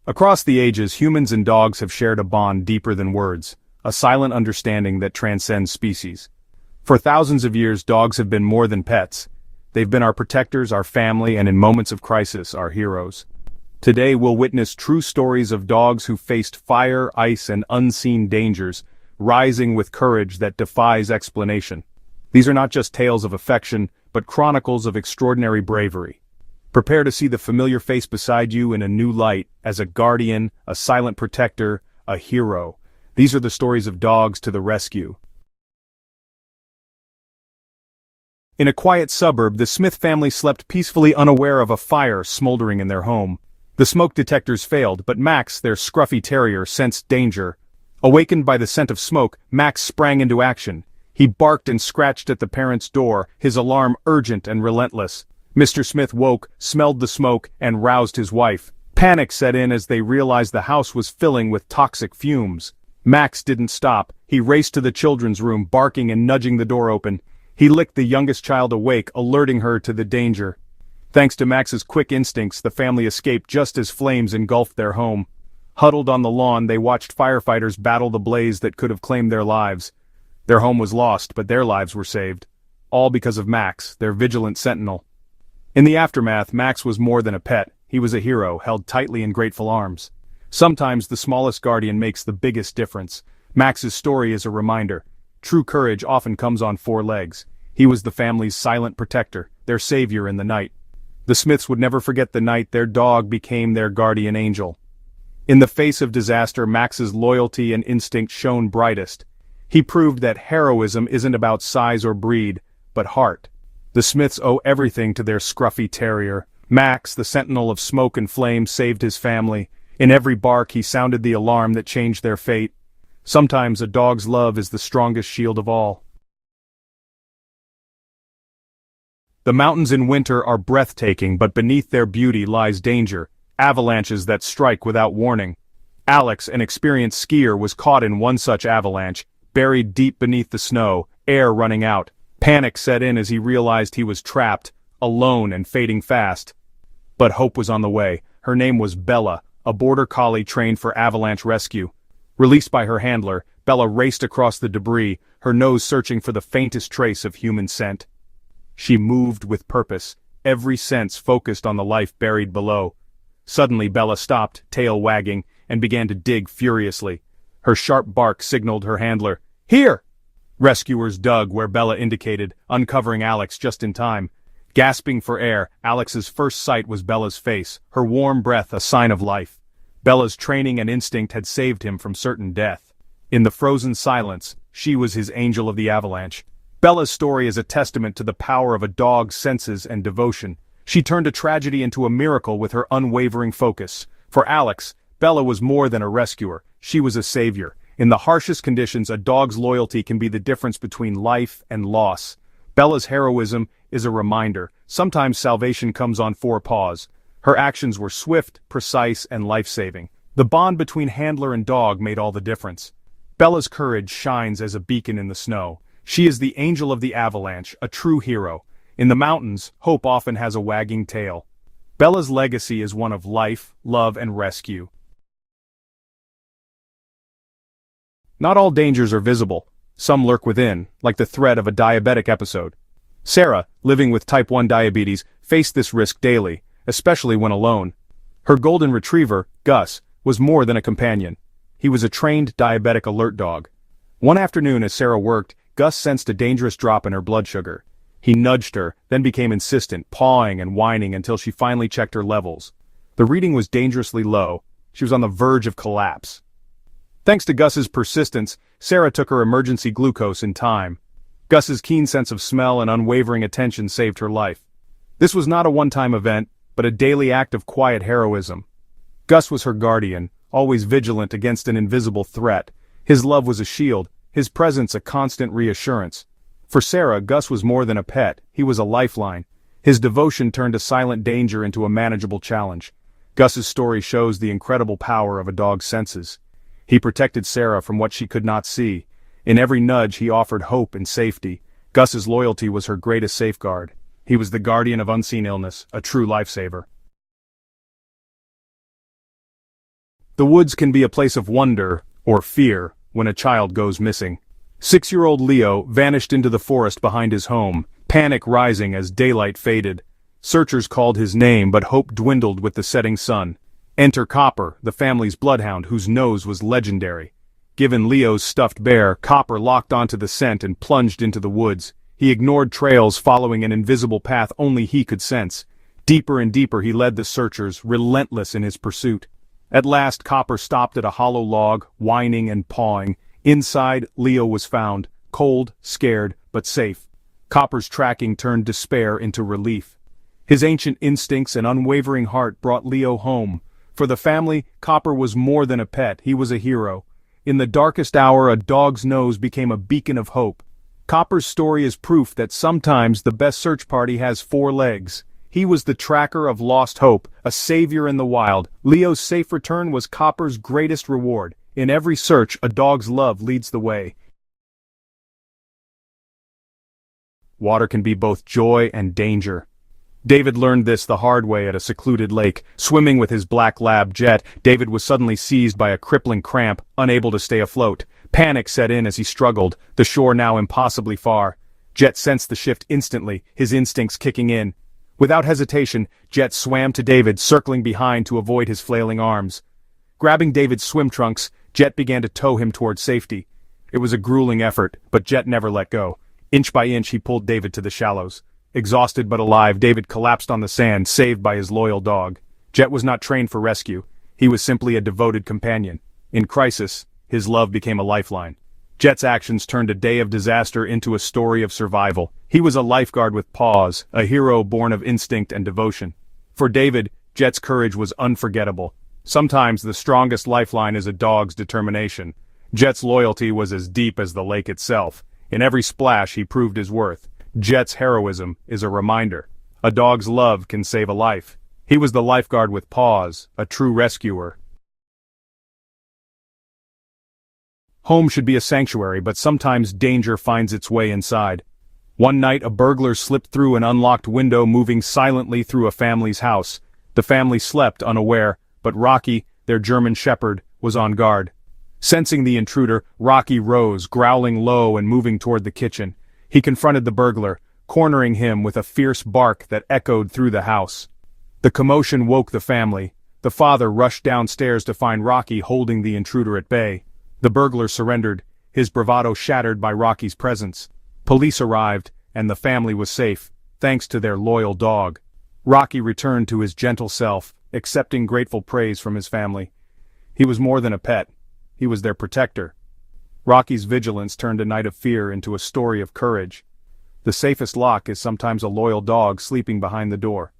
Across the ages, humans and dogs have shared a bond deeper than words, a silent understanding that transcends species. For thousands of years, dogs have been more than pets. They've been our protectors, our family, and in moments of crisis, our heroes. Today we'll witness true stories of dogs who faced fire, ice, and unseen dangers, rising with courage that defies explanation. These are not just tales of affection, but chronicles of extraordinary bravery. Prepare to see the familiar face beside you in a new light, as a guardian, a silent protector, a hero. These are the stories of dogs to the rescue. In a quiet suburb, the Smith family slept peacefully, unaware of a fire smoldering in their home. The smoke detectors failed, but Max, their scruffy terrier, sensed danger. Awakened by the scent of smoke, Max sprang into action. He barked and scratched at the parents' door, his alarm urgent and relentless. Mr. Smith woke, smelled the smoke, and roused his wife. Panic set in as they realized the house was filling with toxic fumes. Max didn't stop. He raced to the children's room, barking and nudging the door open. He licked the youngest child awake, alerting her to the danger. Thanks to Max's quick instincts, the family escaped just as flames engulfed their home. Huddled on the lawn, they watched firefighters battle the blaze that could have claimed their lives. Their home was lost, but their lives were saved. All because of Max, their vigilant sentinel. In the aftermath, Max was more than a pet. He was a hero, held tightly in grateful arms. Sometimes the smallest guardian makes the biggest difference. Max's story is a reminder. True courage often comes on four legs. He was the family's silent protector, their savior in the night. The Smiths would never forget the night their dog became their guardian angel. In the face of disaster, Max's loyalty and instinct shone brightest. He proved that heroism isn't about size or breed, but heart. The Smiths owe everything to their scruffy terrier. Max, the sentinel of smoke and flame, saved his family. In every bark he sounded the alarm that changed their fate. Sometimes a dog's love is the strongest shield of all. The mountains in winter are breathtaking, but beneath their beauty lies danger, avalanches that strike without warning. Alex, an experienced skier, was caught in one such avalanche, buried deep beneath the snow, air running out. Panic set in as he realized he was trapped, alone and fading fast. But hope was on the way. Her name was Bella, a border collie trained for avalanche rescue. Released by her handler, Bella raced across the debris, her nose searching for the faintest trace of human scent. She moved with purpose, every sense focused on the life buried below. Suddenly Bella stopped, tail wagging, and began to dig furiously. Her sharp bark signaled her handler, "Here!" Rescuers dug where Bella indicated, uncovering Alex just in time. Gasping for air, Alex's first sight was Bella's face, her warm breath a sign of life. Bella's training and instinct had saved him from certain death. In the frozen silence, she was his angel of the avalanche. Bella's story is a testament to the power of a dog's senses and devotion. She turned a tragedy into a miracle with her unwavering focus. For Alex, Bella was more than a rescuer, she was a savior. In the harshest conditions, a dog's loyalty can be the difference between life and loss. Bella's heroism is a reminder. Sometimes salvation comes on four paws. Her actions were swift, precise, and life-saving. The bond between handler and dog made all the difference. Bella's courage shines as a beacon in the snow. She is the angel of the avalanche, a true hero. In the mountains, hope often has a wagging tail. Bella's legacy is one of life, love, and rescue. Not all dangers are visible. Some lurk within, like the threat of a diabetic episode. Sarah, living with type 1 diabetes, faced this risk daily, especially when alone. Her golden retriever, Gus, was more than a companion. He was a trained diabetic alert dog. One afternoon as Sarah worked, Gus sensed a dangerous drop in her blood sugar. He nudged her, then became insistent, pawing and whining until she finally checked her levels. The reading was dangerously low. She was on the verge of collapse. Thanks to Gus's persistence, Sarah took her emergency glucose in time. Gus's keen sense of smell and unwavering attention saved her life. This was not a one-time event, but a daily act of quiet heroism. Gus was her guardian, always vigilant against an invisible threat. His love was a shield, his presence a constant reassurance. For Sarah, Gus was more than a pet, he was a lifeline. His devotion turned a silent danger into a manageable challenge. Gus's story shows the incredible power of a dog's senses. He protected Sarah from what she could not see. In every nudge he offered hope and safety. Gus's loyalty was her greatest safeguard. He was the guardian of unseen illness, a true lifesaver. The woods can be a place of wonder, or fear, when a child goes missing. 6-year-old Leo vanished into the forest behind his home, panic rising as daylight faded. Searchers called his name, but hope dwindled with the setting sun. Enter Copper, the family's bloodhound whose nose was legendary. Given Leo's stuffed bear, Copper locked onto the scent and plunged into the woods. He ignored trails, following an invisible path only he could sense. Deeper and deeper he led the searchers, relentless in his pursuit. At last Copper stopped at a hollow log, whining and pawing. Inside, Leo was found, cold, scared, but safe. Copper's tracking turned despair into relief. His ancient instincts and unwavering heart brought Leo home. For the family, Copper was more than a pet, he was a hero. In the darkest hour, a dog's nose became a beacon of hope. Copper's story is proof that sometimes the best search party has 4 legs. He was the tracker of lost hope, a savior in the wild. Leo's safe return was Copper's greatest reward. In every search, a dog's love leads the way. Water can be both joy and danger. David learned this the hard way at a secluded lake. Swimming with his black lab, Jet, David was suddenly seized by a crippling cramp, unable to stay afloat. Panic set in as he struggled, the shore now impossibly far. Jet sensed the shift instantly, his instincts kicking in. Without hesitation, Jet swam to David, circling behind to avoid his flailing arms. Grabbing David's swim trunks, Jet began to tow him toward safety. It was a grueling effort, but Jet never let go. Inch by inch he pulled David to the shallows. Exhausted but alive, David collapsed on the sand, saved by his loyal dog. Jet was not trained for rescue. He was simply a devoted companion. In crisis, his love became a lifeline. Jet's actions turned a day of disaster into a story of survival. He was a lifeguard with Paws, a hero born of instinct and devotion. For David, Jet's courage was unforgettable. Sometimes the strongest lifeline is a dog's determination. Jet's loyalty was as deep as the lake itself. In every splash he proved his worth. Jet's heroism is a reminder. A dog's love can save a life. He was the lifeguard with Paws, a true rescuer. Home should be a sanctuary, but sometimes danger finds its way inside. One night a burglar slipped through an unlocked window, moving silently through a family's house. The family slept unaware, but Rocky, their German shepherd, was on guard. Sensing the intruder, Rocky rose, growling low and moving toward the kitchen. He confronted the burglar, cornering him with a fierce bark that echoed through the house. The commotion woke the family. The father rushed downstairs to find Rocky holding the intruder at bay. The burglar surrendered, his bravado shattered by Rocky's presence. Police arrived, and the family was safe, thanks to their loyal dog. Rocky returned to his gentle self, accepting grateful praise from his family. He was more than a pet. He was their protector. Rocky's vigilance turned a night of fear into a story of courage. The safest lock is sometimes a loyal dog sleeping behind the door.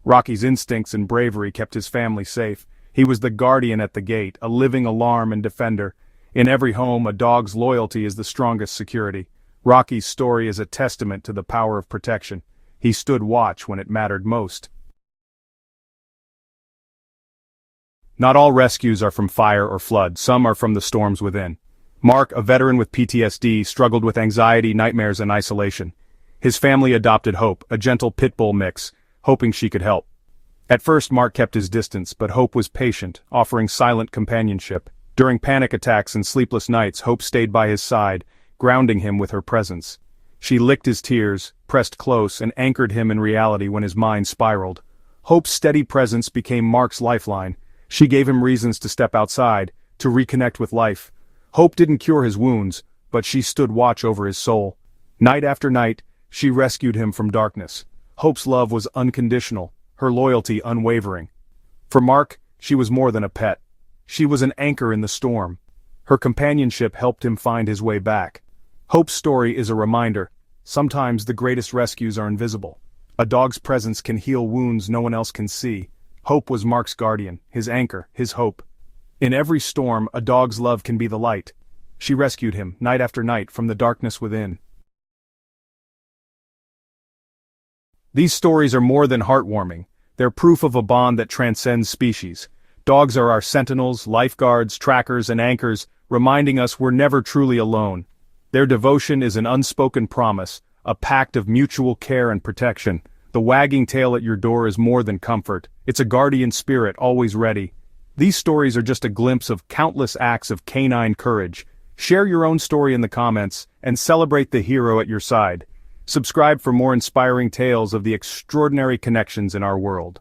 Rocky's instincts and bravery kept his family safe. He was the guardian at the gate, a living alarm and defender. In every home, a dog's loyalty is the strongest security. Rocky's story is a testament to the power of protection. He stood watch when it mattered most. Not all rescues are from fire or flood, some are from the storms within. Mark, a veteran with PTSD, struggled with anxiety, nightmares, and isolation. His family adopted Hope, a gentle pit bull mix, hoping she could help. At first Mark kept his distance, but Hope was patient, offering silent companionship. During panic attacks and sleepless nights, Hope stayed by his side, grounding him with her presence. She licked his tears, pressed close, and anchored him in reality when his mind spiraled. Hope's steady presence became Mark's lifeline. She gave him reasons to step outside, to reconnect with life. Hope didn't cure his wounds, but she stood watch over his soul. Night after night, she rescued him from darkness. Hope's love was unconditional, her loyalty unwavering. For Mark, she was more than a pet. She was an anchor in the storm. Her companionship helped him find his way back. Hope's story is a reminder. Sometimes the greatest rescues are invisible. A dog's presence can heal wounds no one else can see. Hope was Mark's guardian, his anchor, his hope. In every storm, a dog's love can be the light. She rescued him, night after night, from the darkness within. These stories are more than heartwarming. They're proof of a bond that transcends species. Dogs are our sentinels, lifeguards, trackers, and anchors, reminding us we're never truly alone. Their devotion is an unspoken promise, a pact of mutual care and protection. The wagging tail at your door is more than comfort. It's a guardian spirit always ready. These stories are just a glimpse of countless acts of canine courage. Share your own story in the comments, and celebrate the hero at your side. Subscribe for more inspiring tales of the extraordinary connections in our world.